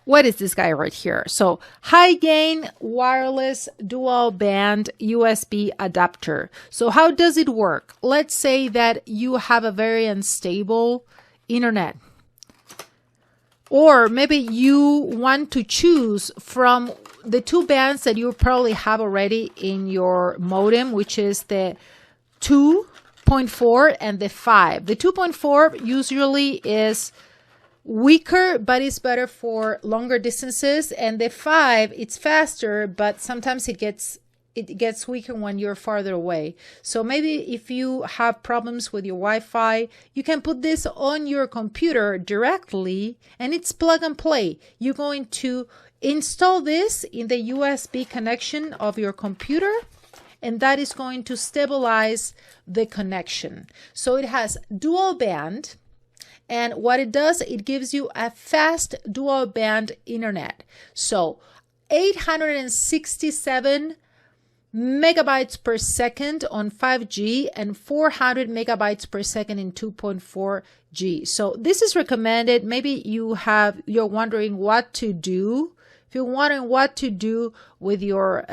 what is this guy right here? So high gain wireless dual band USB adapter. So how does it work? Let's say that you have a very unstable internet, or maybe you want to choose from the two bands that you probably have already in your modem, which is the 2.4 and the 5. The 2.4 usually is weaker, but it's better for longer distances, and the 5, it's faster, but sometimes it gets weaker when you're farther away. So maybe if you have problems with your Wi-Fi, you can put this on your computer directly, and it's plug and play. You're going to install this in the USB connection of your computer, and that is going to stabilize the connection. So it has dual band. And what it does, it gives you a fast dual band internet. So 867 megabytes per second on 5G and 400 megabytes per second in 2.4G. So this is recommended. Maybe you're wondering what to do. If you're wondering what to do with your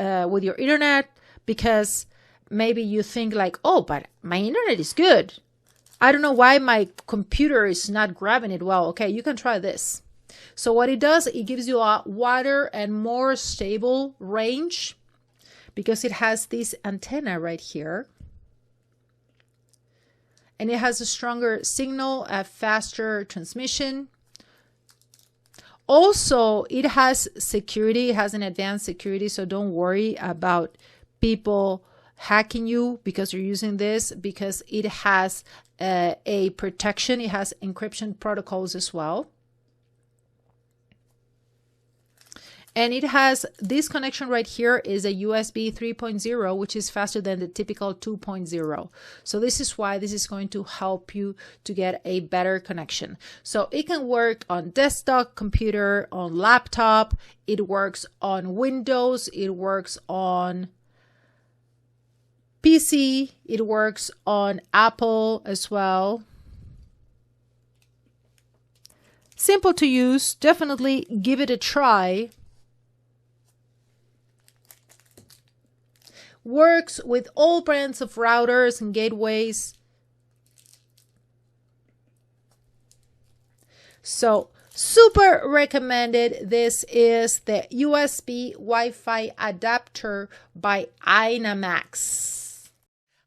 internet, because maybe you think like, oh, but my internet is good. I don't know why my computer is not grabbing it well. Okay, you can try this. So what it does, it gives you a wider and more stable range because it has this antenna right here. And it has a stronger signal, a faster transmission. Also, it has security. It has an advanced security, so don't worry about people hacking you because you're using this, because it has a protection. It has encryption protocols as well. And it has this connection right here is a USB 3.0, which is faster than the typical 2.0. So this is why this is going to help you to get a better connection. So it can work on desktop computer, on laptop. It works on Windows. It works on PC, it works on Apple as well. Simple to use, definitely give it a try. Works with all brands of routers and gateways. So super recommended. This is the USB Wi-Fi adapter by Inamax.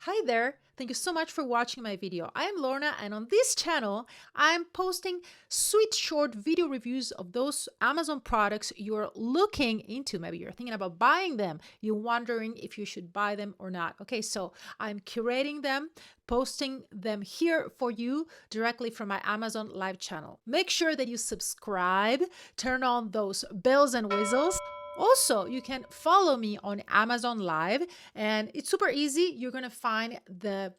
Hi there. Thank you so much for watching my video. I am Lorna, and on this channel, I'm posting sweet short video reviews of those Amazon products you're looking into. Maybe you're thinking about buying them. You're wondering if you should buy them or not. Okay, so I'm curating them, posting them here for you directly from my Amazon Live channel. Make sure that you subscribe, turn on those bells and whistles. Also, you can follow me on Amazon Live, and it's super easy. You're going to find the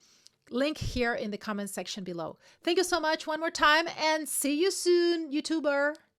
link here in the comment section below. Thank you so much one more time, and see you soon, YouTuber.